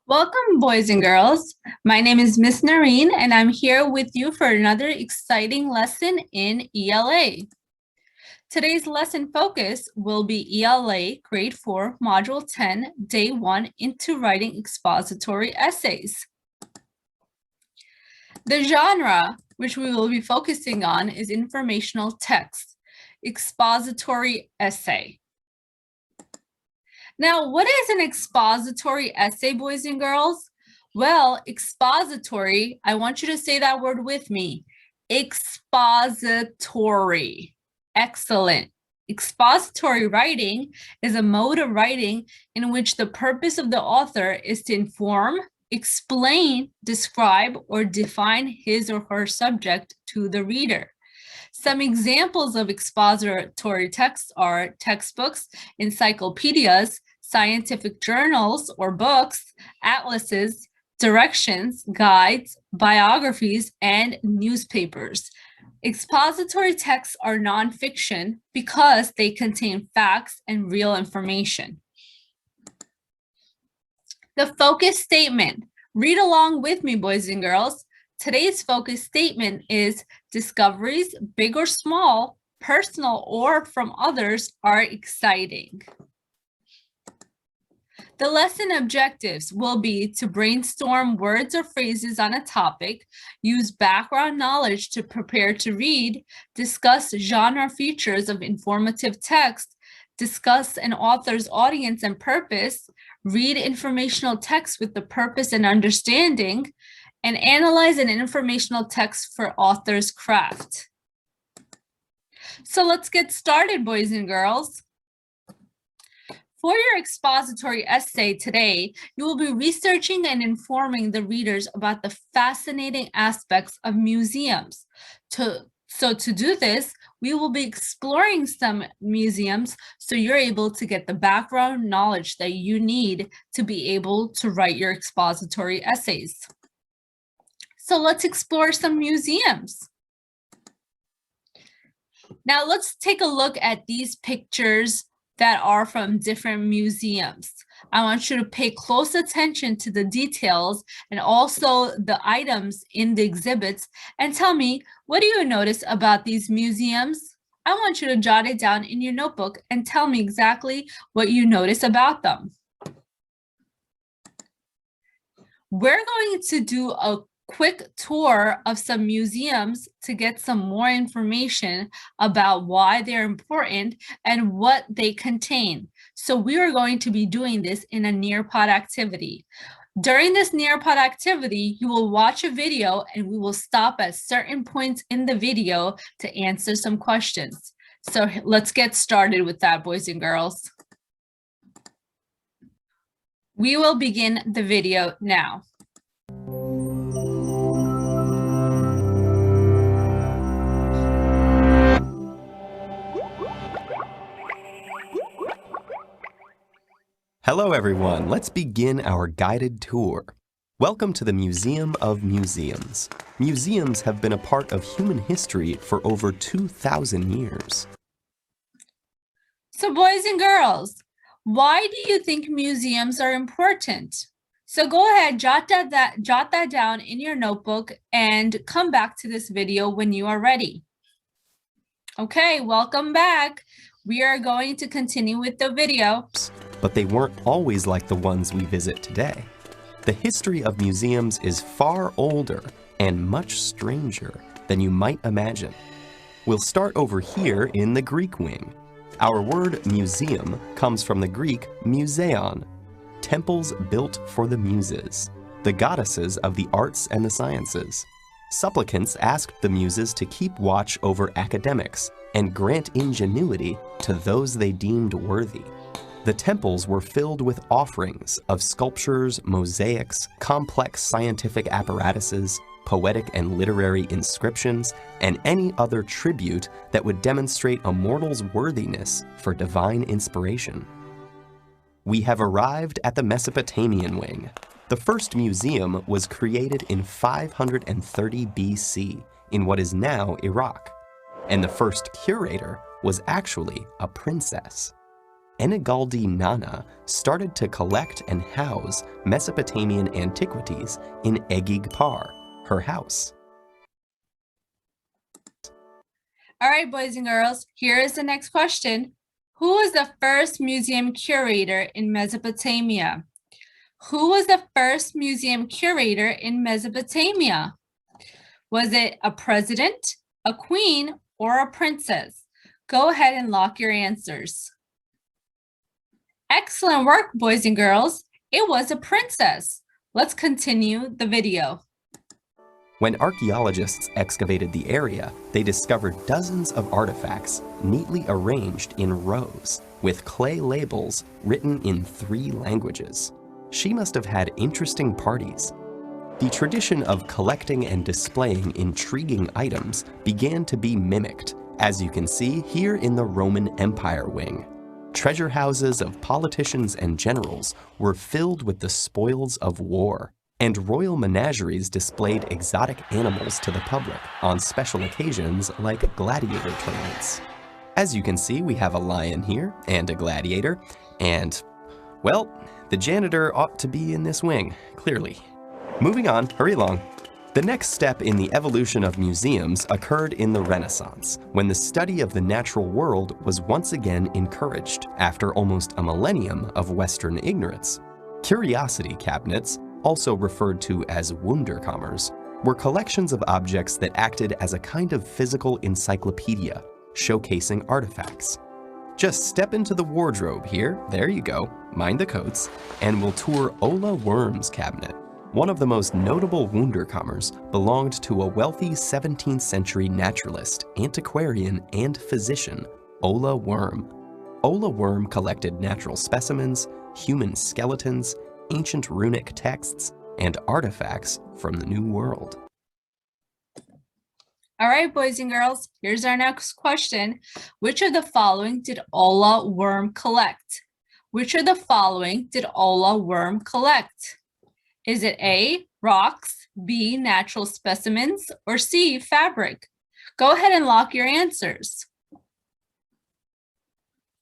Welcome, boys and girls. My name is Miss Noreen, and I'm here with you for another exciting lesson in ELA. Today's lesson focus will be ELA Grade 4, Module 10, Day 1, into writing expository essays. The genre which we will be focusing on is informational text, expository essay. Now, what is an expository essay, boys and girls? Well, expository, I want you to say that word with me. Expository. Excellent. Expository writing is a mode of writing in which the purpose of the author is to inform, explain, describe, or define his or her subject to the reader. Some examples of expository texts are textbooks, encyclopedias, scientific journals or books, atlases, directions, guides, biographies, and newspapers. Expository texts are nonfiction because they contain facts and real information. The focus statement. Read along with me, boys and girls. Today's focus statement is discoveries, big or small, personal or from others, are exciting. The lesson objectives will be to brainstorm words or phrases on a topic, use background knowledge to prepare to read, discuss genre features of informative text, discuss an author's audience and purpose, read informational text with the purpose and understanding, and analyze an informational text for author's craft. So let's get started, boys and girls. For your expository essay today, you will be researching and informing the readers about the fascinating aspects of museums. So to do this, we will be exploring some museums so you're able to get the background knowledge that you need to be able to write your expository essays. So let's explore some museums. Now let's take a look at these pictures that are from different museums. I want you to pay close attention to the details and also the items in the exhibits and tell me, what do you notice about these museums? I want you to jot it down in your notebook and tell me exactly what you notice about them. We're going to do a quick tour of some museums to get some more information about why they're important and what they contain. So we are going to be doing this in a Nearpod activity. During this Nearpod activity, you will watch a video and we will stop at certain points in the video to answer some questions. So let's get started with that, boys and girls. We will begin the video now. Hello everyone, let's begin our guided tour. Welcome to the Museum of Museums. Museums have been a part of human history for over 2,000 years. So boys and girls, why do you think museums are important? So go ahead, jot that down in your notebook and come back to this video when you are ready. Okay, welcome back. We are going to continue with the video. But they weren't always like the ones we visit today. The history of museums is far older and much stranger than you might imagine. We'll start over here in the Greek wing. Our word museum comes from the Greek museon, temples built for the muses, the goddesses of the arts and the sciences. Supplicants asked the muses to keep watch over academics and grant ingenuity to those they deemed worthy. The temples were filled with offerings of sculptures, mosaics, complex scientific apparatuses, poetic and literary inscriptions, and any other tribute that would demonstrate a mortal's worthiness for divine inspiration. We have arrived at the Mesopotamian wing. The first museum was created in 530 BC in what is now Iraq, and the first curator was actually a princess. Enigaldi Nana started to collect and house Mesopotamian antiquities in Egigpar, her house. All right, boys and girls, here is the next question. Who was the first museum curator in Mesopotamia? Who was the first museum curator in Mesopotamia? Was it a president, a queen, or a princess? Go ahead and lock your answers. Excellent work, boys and girls. It was a princess. Let's continue the video. When archaeologists excavated the area, they discovered dozens of artifacts neatly arranged in rows with clay labels written in 3 languages. She must have had interesting parties. The tradition of collecting and displaying intriguing items began to be mimicked, as you can see here in the Roman Empire wing. Treasure houses of politicians and generals were filled with the spoils of war, and royal menageries displayed exotic animals to the public on special occasions like gladiator tournaments. As you can see, we have a lion here and a gladiator, and, well, the janitor ought to be in this wing, clearly. Moving on, hurry along. The next step in the evolution of museums occurred in the Renaissance, when the study of the natural world was once again encouraged after almost a millennium of Western ignorance. Curiosity cabinets, also referred to as Wunderkammers, were collections of objects that acted as a kind of physical encyclopedia, showcasing artifacts. Just step into the wardrobe here, there you go, mind the coats, and we'll tour Ola Worm's cabinet. One of the most notable Wunderkammers belonged to a wealthy 17th century naturalist, antiquarian, and physician, Ola Worm. Ola Worm collected natural specimens, human skeletons, ancient runic texts, and artifacts from the New World. All right, boys and girls, here's our next question. Which of the following did Ola Worm collect? Which of the following did Ola Worm collect? Is it A, rocks, B, natural specimens, or C, fabric? Go ahead and lock your answers.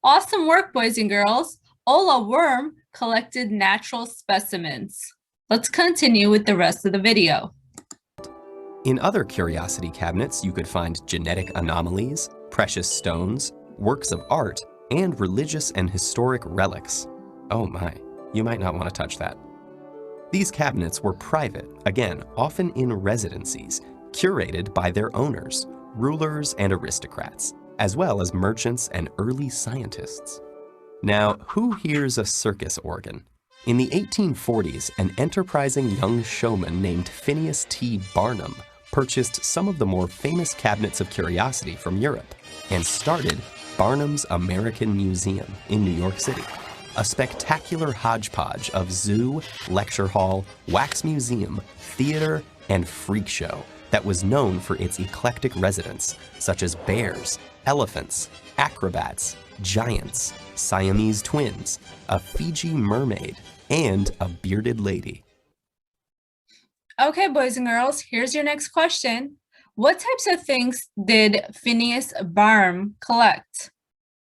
Awesome work, boys and girls. Ola Worm collected natural specimens. Let's continue with the rest of the video. In other curiosity cabinets, you could find genetic anomalies, precious stones, works of art, and religious and historic relics. Oh my, you might not want to touch that. These cabinets were private, again, often in residencies, curated by their owners, rulers and aristocrats, as well as merchants and early scientists. Now, who hears a circus organ? In the 1840s, an enterprising young showman named Phineas T. Barnum purchased some of the more famous cabinets of curiosity from Europe and started Barnum's American Museum in New York City, a spectacular hodgepodge of zoo, lecture hall, wax museum, theater, and freak show that was known for its eclectic residents, such as bears, elephants, acrobats, giants, Siamese twins, a Fiji mermaid, and a bearded lady. Okay, boys and girls, here's your next question. What types of things did Phineas Barnum collect?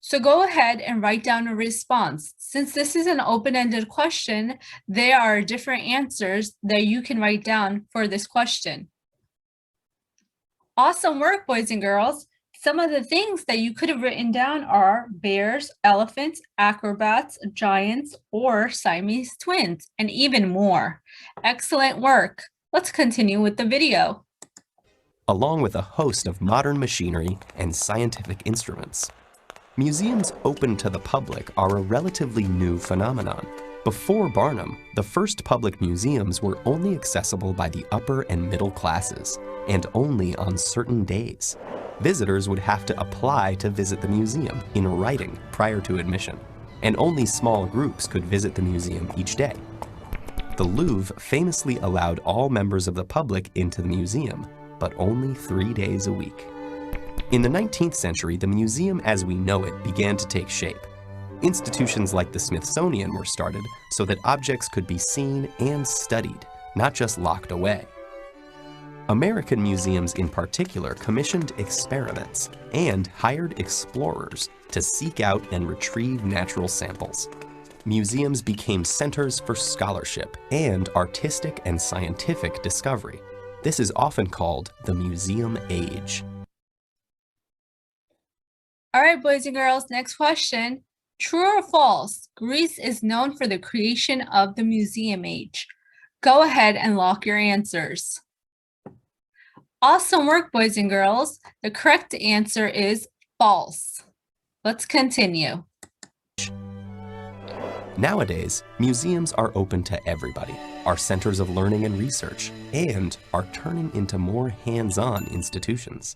So go ahead and write down a response. Since this is an open-ended question, there are different answers that you can write down for this question. Awesome work, boys and girls. Some of the things that you could have written down are bears, elephants, acrobats, giants, or Siamese twins, and even more. Excellent work. Let's continue with the video. Along with a host of modern machinery and scientific instruments, museums open to the public are a relatively new phenomenon. Before Barnum, the first public museums were only accessible by the upper and middle classes, and only on certain days. Visitors would have to apply to visit the museum in writing prior to admission, and only small groups could visit the museum each day. The Louvre famously allowed all members of the public into the museum, but only 3 days a week. In the 19th century, the museum as we know it began to take shape. Institutions like the Smithsonian were started so that objects could be seen and studied, not just locked away. American museums in particular commissioned experiments and hired explorers to seek out and retrieve natural samples. Museums became centers for scholarship and artistic and scientific discovery. This is often called the museum age. All right, boys and girls, next question. True or false? Greece is known for the creation of the museum age. Go ahead and lock your answers. Awesome work, boys and girls. The correct answer is false. Let's continue. Nowadays, museums are open to everybody, are centers of learning and research, and are turning into more hands-on institutions.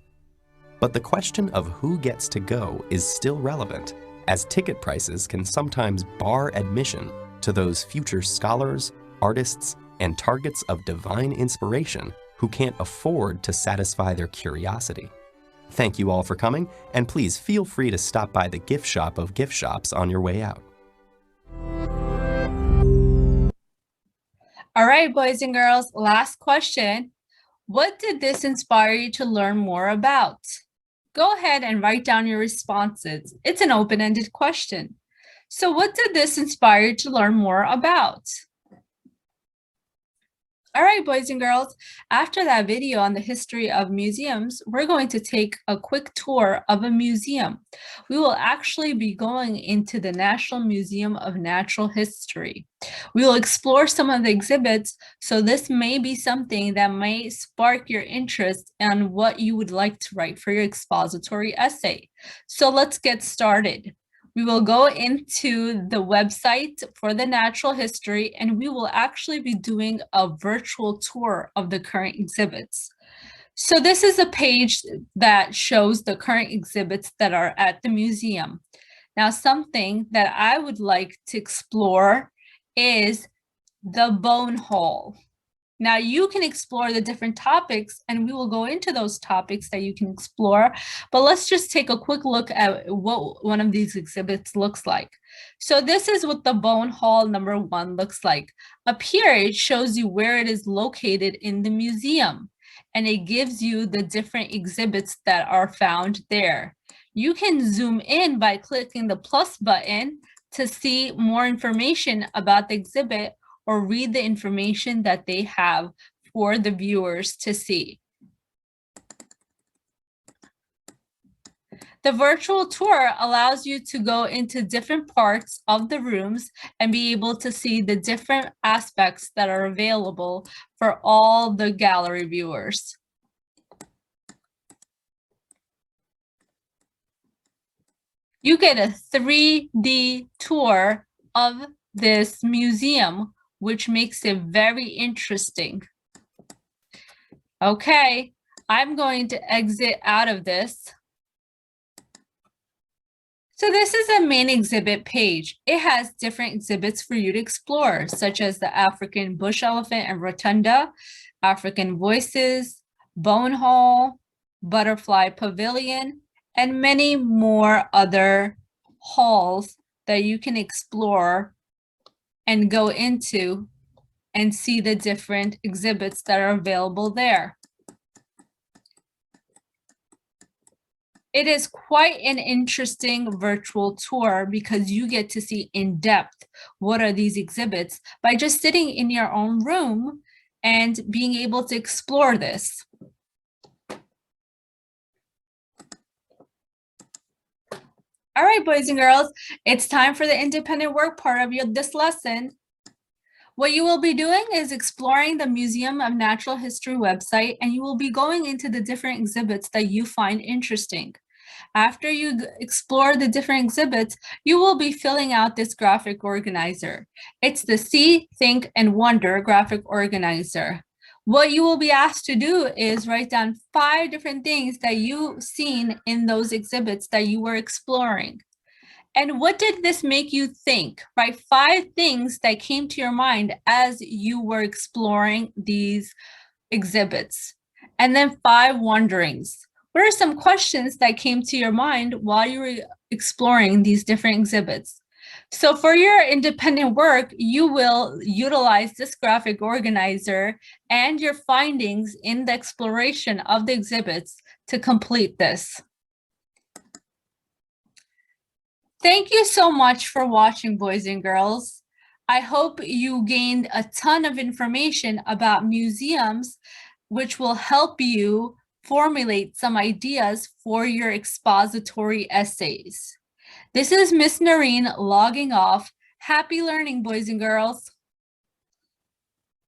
But the question of who gets to go is still relevant, as ticket prices can sometimes bar admission to those future scholars, artists, and targets of divine inspiration who can't afford to satisfy their curiosity. Thank you all for coming, and please feel free to stop by the gift shop of gift shops on your way out. All right, boys and girls, last question. What did this inspire you to learn more about? Go ahead and write down your responses. It's an open-ended question. So what did this inspire you to learn more about? All right, boys and girls, after that video on the history of museums, we're going to take a quick tour of a museum. We will actually be going into the National Museum of Natural History. We will explore some of the exhibits, so this may be something that may spark your interest in what you would like to write for your expository essay. So let's get started. We will go into the website for the natural history, and we will actually be doing a virtual tour of the current exhibits. So this is a page that shows the current exhibits that are at the museum. Now, something that I would like to explore is the Bone Hall. Now, you can explore the different topics, and we will go into those topics that you can explore, but let's just take a quick look at what one of these exhibits looks like. So this is what the Bone Hall number 1 looks like. Up here, it shows you where it is located in the museum, and it gives you the different exhibits that are found there. You can zoom in by clicking the plus button to see more information about the exhibit or read the information that they have for the viewers to see. The virtual tour allows you to go into different parts of the rooms and be able to see the different aspects that are available for all the gallery viewers. You get a 3D tour of this museum, which makes it very interesting. Okay, I'm going to exit out of this. So this is a main exhibit page. It has different exhibits for you to explore, such as the African bush elephant and rotunda, African voices, Bone Hall, Butterfly Pavilion, and many more other halls that you can explore and go into and see the different exhibits that are available there. It is quite an interesting virtual tour because you get to see in depth what are these exhibits by just sitting in your own room and being able to explore this. All right, boys and girls, it's time for the independent work part of this lesson. What you will be doing is exploring the Museum of Natural History website, and you will be going into the different exhibits that you find interesting. After you explore the different exhibits, you will be filling out this graphic organizer. It's the See, Think, and Wonder graphic organizer. What you will be asked to do is write down 5 different things that you've seen in those exhibits that you were exploring. And what did this make you think? Write 5 things that came to your mind as you were exploring these exhibits. And then 5 wonderings. What are some questions that came to your mind while you were exploring these different exhibits? So for your independent work, you will utilize this graphic organizer and your findings in the exploration of the exhibits to complete this. Thank you so much for watching, boys and girls. I hope you gained a ton of information about museums, which will help you formulate some ideas for your expository essays. This is Miss Noreen logging off. Happy learning, boys and girls.